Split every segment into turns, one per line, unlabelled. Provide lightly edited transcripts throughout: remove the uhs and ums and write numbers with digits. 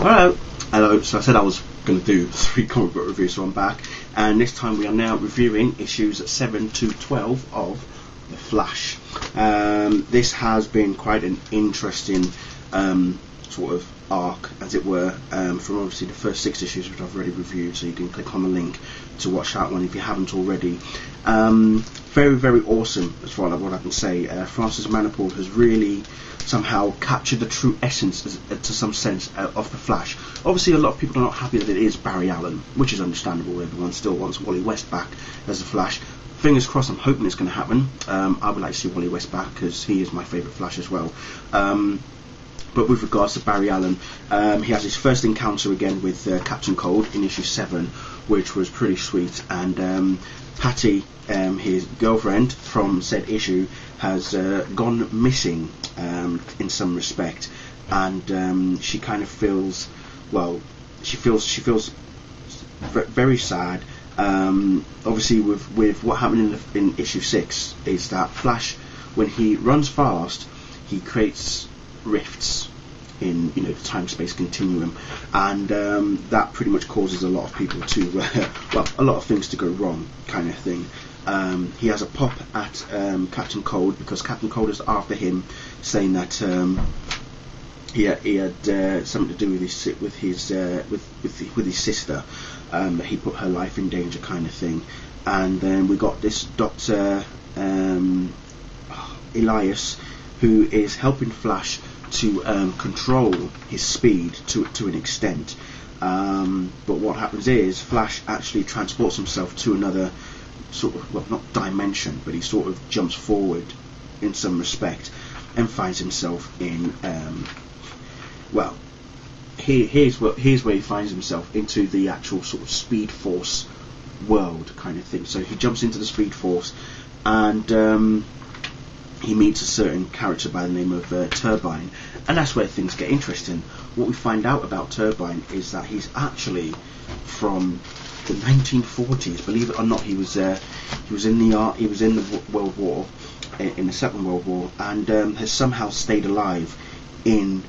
Hello. So I said I was going to do 3 comic book reviews, so I'm back, and this time we are now reviewing issues 7 to 12 of The Flash. This has been quite an interesting sort of arc, as it were, from obviously the first 6 issues, which I've already reviewed, so you can click on the link to watch that one if you haven't already. Very, very awesome, as far as what I can say. Francis Manaport has really somehow captured the true essence, to some sense, of the Flash. Obviously, a lot of people are not happy that it is Barry Allen, which is understandable. Everyone still wants Wally West back as the Flash. Fingers crossed, I'm hoping it's going to happen. I would like to see Wally West back, because he is my favourite Flash as well. But with regards to Barry Allen, he has his first encounter again with Captain Cold in issue 7, which was pretty sweet, and Patty, his girlfriend from said issue, has gone missing in some respect, and she kind of feels, well, she feels very sad. Obviously, with what happened in issue 6, is that Flash, when he runs fast, he creates rifts in the time-space continuum, and that pretty much causes a lot of people to well, a lot of things to go wrong, kind of thing. He has a pop at Captain Cold, because Captain Cold is after him, saying that he had something to do with his sister, that he put her life in danger, kind of thing. And then we got this Dr. Elias, who is helping Flash to control his speed to an extent, but what happens is Flash actually transports himself to another sort of, well, not dimension, but he sort of jumps forward in some respect and finds himself in well, here's where he finds himself, into the actual sort of Speed Force world, kind of thing. So he jumps into the Speed Force, and he meets a certain character by the name of Turbine, and that's where things get interesting. What we find out about Turbine is that he's actually from the 1940s. Believe it or not, he was in the World War, in the Second World War, and has somehow stayed alive in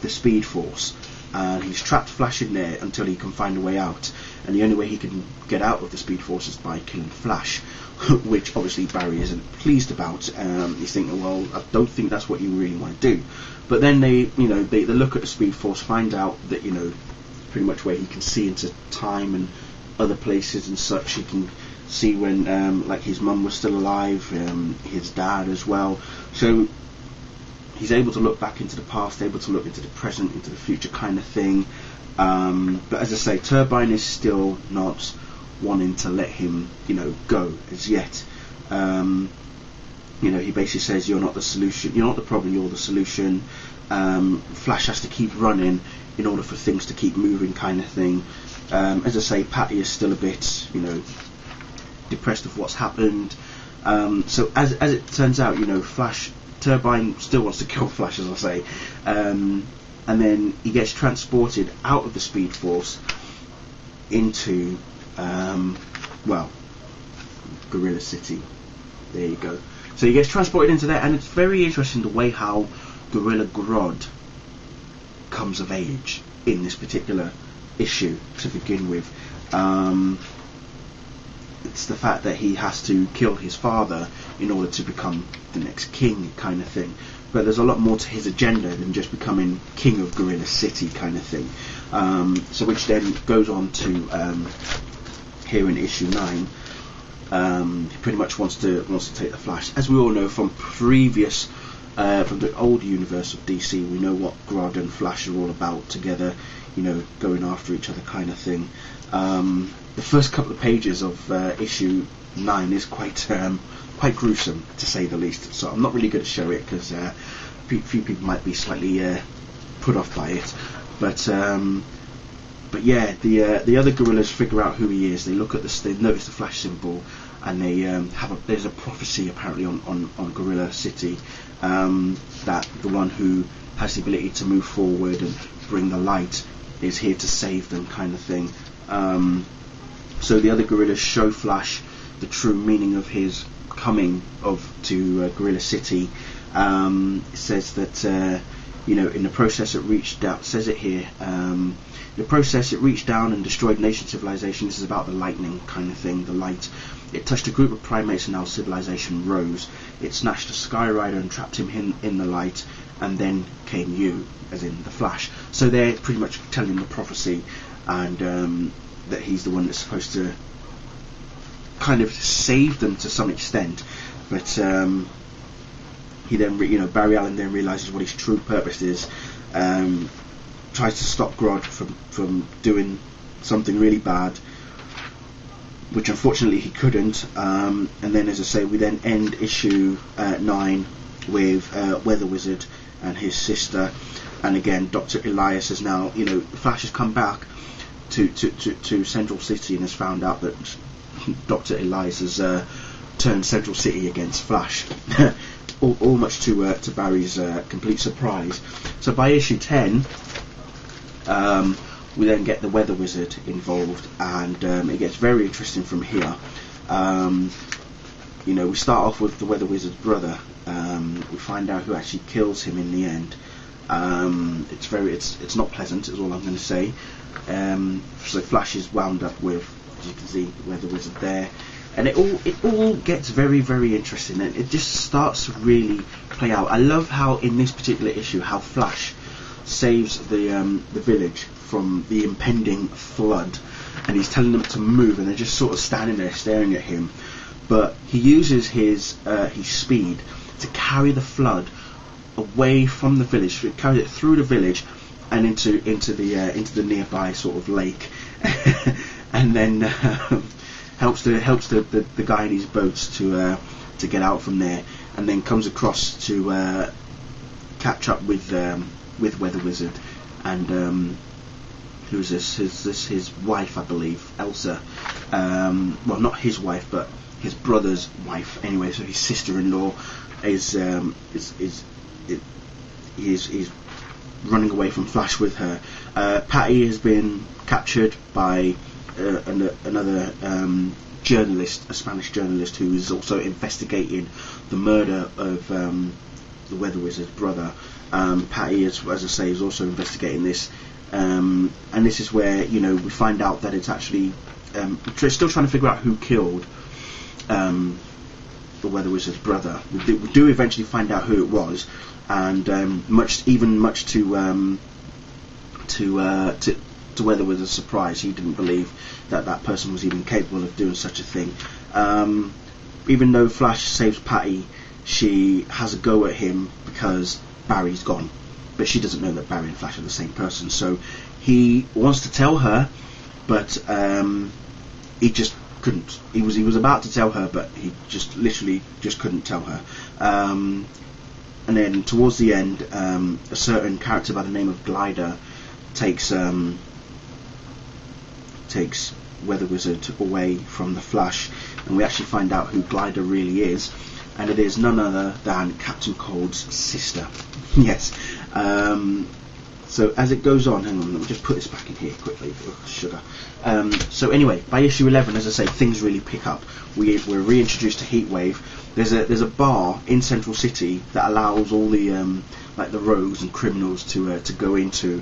the Speed Force. And he's trapped Flash in there until he can find a way out, and the only way he can get out of the Speed Force is by killing Flash, which obviously Barry isn't pleased about. He's thinking, well, I don't think that's what you really want to do. But then they look at the Speed Force, find out that pretty much where he can see into time and other places and such. He can see when like his mum was still alive, his dad as well. So he's able to look back into the past, able to look into the present, into the future, kind of thing. But as I say, Turbine is still not wanting to let him, go as yet. He basically says, "You're not the solution. You're not the problem. You're the solution." Flash has to keep running in order for things to keep moving, kind of thing. As I say, Patty is still a bit, depressed of what's happened. So as it turns out, Turbine still wants to kill Flash, as I say, and then he gets transported out of the Speed Force into, well, Gorilla City. There you go. So he gets transported into there, and it's very interesting the way how Gorilla Grodd comes of age in this particular issue to begin with. It's the fact that he has to kill his father in order to become the next king, kind of thing. But there's a lot more to his agenda than just becoming king of Gorilla City, kind of thing. So which then goes on to here in issue 9. He pretty much wants to take the Flash. As we all know from previous, from the old universe of DC, we know what Grodd and Flash are all about together. Going after each other, kind of thing. The first couple of pages of issue 9 is quite gruesome, to say the least. So I'm not really going to show it, because a few people might be slightly put off by it. But yeah, the other gorillas figure out who he is. They look at they notice the Flash symbol, and they there's a prophecy apparently on Gorilla City, that the one who has the ability to move forward and bring the light is here to save them, kind of thing. So the other gorillas show Flash the true meaning of his coming to Gorilla City. It says that in the process it reached out, says it here, the process it reached down and destroyed nation civilization. This is about the lightning kind of thing, the light. It touched a group of primates and our civilization rose. It snatched a Sky Rider and trapped him in the light, and then came you, as in the Flash. So they're pretty much telling the prophecy, and that he's the one that's supposed to kind of save them to some extent. But he then, Barry Allen then realizes what his true purpose is. Tries to stop Grodd from doing something really bad, which unfortunately he couldn't. And then, as I say, we then end issue 9 with Weather Wizard and his sister. And again, Dr. Elias is now, Flash has come back to Central City and has found out that Dr. Elias has turned Central City against Flash. all much to Barry's complete surprise. So by issue 10, we then get the Weather Wizard involved, and it gets very interesting from here. We start off with the Weather Wizard's brother. We find out who actually kills him in the end. It's not pleasant, is all I'm going to say. So Flash is wound up with, as you can see, the Weather Wizard there, and it all gets very, very interesting, and it just starts to really play out. I love how in this particular issue how Flash saves the village from the impending flood, and he's telling them to move, and they're just sort of standing there staring at him. But he uses his speed to carry the flood away from the village, carries it through the village and into the nearby sort of lake, and then helps the guy in his boats to get out from there, and then comes across to catch up with Weather Wizard and who's this? His wife, I believe, Elsa. Well, not his wife, but his brother's wife. Anyway, so his sister-in-law is running away from Flash with her. Patty has been captured by another journalist, a Spanish journalist, who is also investigating the murder of the Weather Wizard's brother. Patty, as I say, is also investigating this, and this is where we find out that it's actually still trying to figure out who killed the Weather Wizard's brother. We do eventually find out who it was, and much to Weather Wizard's surprise, he didn't believe that person was even capable of doing such a thing. Even though Flash saves Patty, she has a go at him because Barry's gone, but she doesn't know that Barry and Flash are the same person. So he wants to tell her, but he just couldn't. He was about to tell her, but he just literally just couldn't tell her. And then towards the end, a certain character by the name of Glider takes Weather Wizard away from the Flash, and we actually find out who Glider really is, and it is none other than Captain Cold's sister. Yes. So as it goes on, hang on, let me just put this back in here quickly. Oh, sugar. So anyway, by issue 11, as I say, things really pick up. We're reintroduced to Heatwave. There's a bar in Central City that allows all the like the rogues and criminals to go into.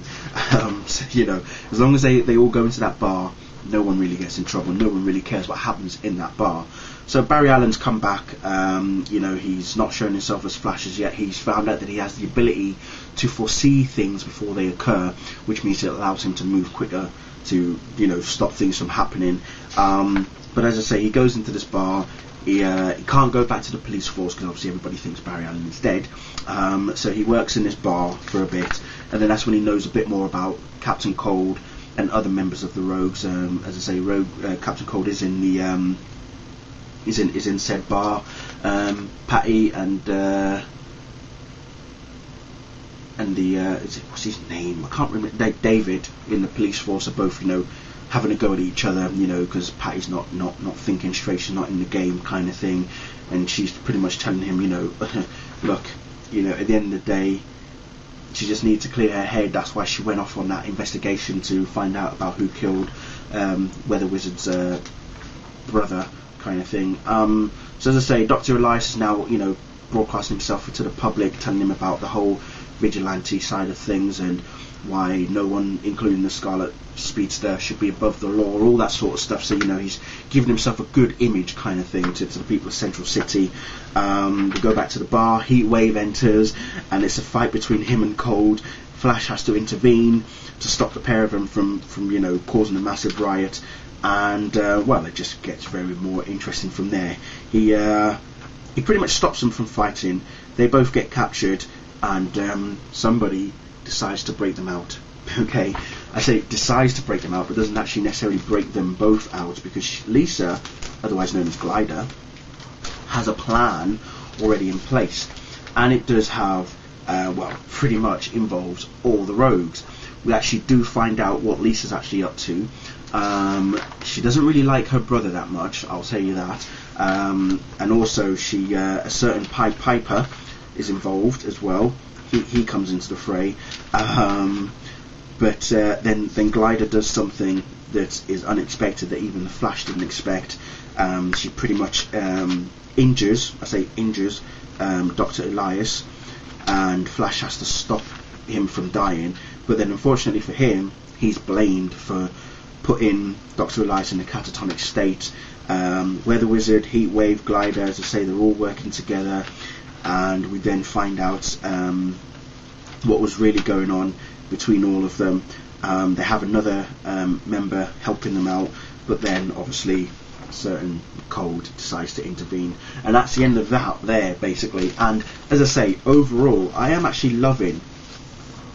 So, as long as they all go into that bar, no one really gets in trouble. No one really cares what happens in that bar. So Barry Allen's come back. He's not shown himself as Flash as yet. He's found out that he has the ability to foresee things before they occur, which means it allows him to move quicker to stop things from happening. But as I say, he goes into this bar. He can't go back to the police force because obviously everybody thinks Barry Allen is dead. So he works in this bar for a bit, and then that's when he knows a bit more about Captain Cold and other members of the Rogues. As I say, Captain Cold is in the is in said bar. Patty and what's his name? I can't remember. David in the police force are both having a go at each other, because Patty's not thinking straight, she's not in the game kind of thing, and she's pretty much telling him, look, at the end of the day, she just needs to clear her head. That's why she went off on that investigation to find out about who killed Weather Wizard's brother, kind of thing. So as I say, Dr. Elias is now, broadcasting himself to the public, telling him about the whole vigilante side of things, and why no one, including the Scarlet Speedster, should be above the law, all that sort of stuff. So, you know, he's given himself a good image kind of thing to the people of Central City. We go back to the bar, Heatwave enters, and it's a fight between him and Cold. Flash has to intervene to stop the pair of them from you know, causing a massive riot, and well, it just gets very more interesting from there. He pretty much stops them from fighting. They both get captured, and somebody decides to break them out. Okay, I say decides to break them out, but doesn't actually necessarily break them both out, because Lisa, otherwise known as Glider, has a plan already in place, and it does have well, pretty much involves all the rogues. We actually do find out what Lisa's actually up to. She doesn't really like her brother that much, I'll tell you that. And also, she a certain Pied Piper is involved as well. He comes into the fray. But then Glider does something that is unexpected, that even the Flash didn't expect. She pretty much injures Dr. Elias, and Flash has to stop him from dying. But then, unfortunately for him, he's blamed for putting Dr. Elias in a catatonic state. Weather Wizard, Heatwave, Glider, as I say, they're all working together, and we then find out what was really going on between all of them. They have another member helping them out, but then obviously certain Cold decides to intervene, and that's the end of that there, basically. And as I say, overall, I am actually loving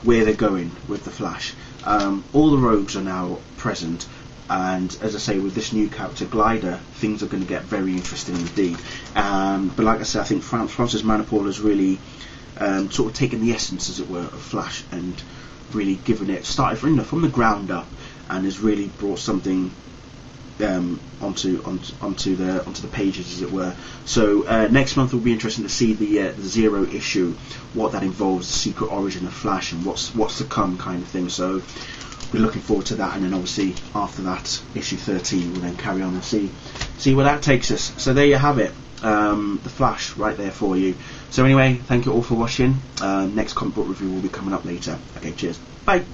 where they're going with the Flash. All the rogues are now present, and as I say, with this new character Glider, things are going to get very interesting indeed. But like I said, I think Francis Manapul has really sort of taken the essence, as it were, of Flash, and really given it, started from the ground up, and has really brought something onto the pages, as it were. So next month will be interesting to see the Zero issue, what that involves, the secret origin of Flash, and what's to come, kind of thing. So we're looking forward to that, and then obviously after that, issue 13 will then carry on and see where that takes us. So there you have it, the Flash right there for you. So anyway, thank you all for watching. Next comic book review will be coming up later. Okay, cheers, bye.